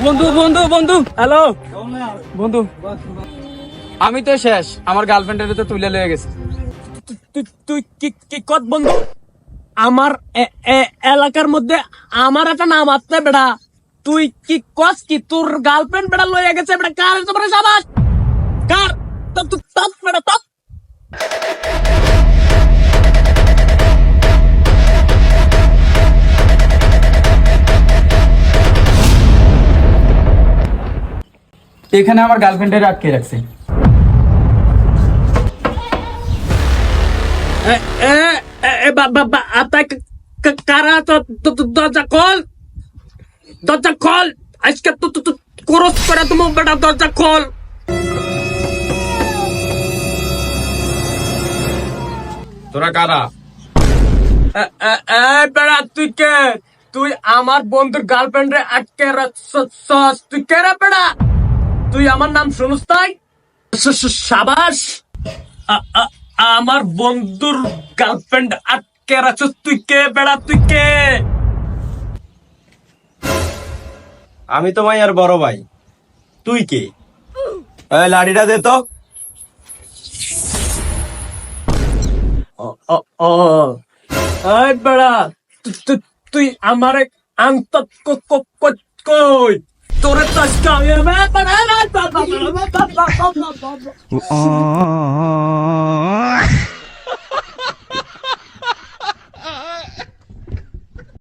বন্ধু বন্ধু বন্ধু হ্যালো বন্ধু, আমি তো শেষ, আমার গার্লফ্রেন্ডের তো তুলে লয়ে গেছে। তুই কি কি কত বন্ধু? আমার এলাকার মধ্যে আমার একটা নাম আছে বেটা। তুই কি কস কি তোর গার্লফ্রেন্ড বেটা লয়ে গেছে বেটা? কার তোমার সাবাস কার? তপ বেটা তপ। এখানে আমার গার্লফ্রেন্ডের আটকে রাখছে। কারা দরজা খোল, দরজা খোল, আজকে তো ক্রস করে তুমি বেটা, দরজা খোল। তোরা কারা? বেড়া তুই কে? তুই আমার বন্ধুর গার্লফ্রেন্ড রে আটকে রাখছস। তুই কে রে বেড়া? তুই আমার নাম শুনস তাই? সাবাস, আমার বন্ধুর গার্লফ্রেন্ড আটকে রাখছস। তুই কে বেড়া? তুই কে? আমি তো মাইয়ার বড় ভাই। তুই কে? লাঠিটা দে তো। এই বেড়া, তুই আমারে আন্ত কই? তোরে তো আজকে আমি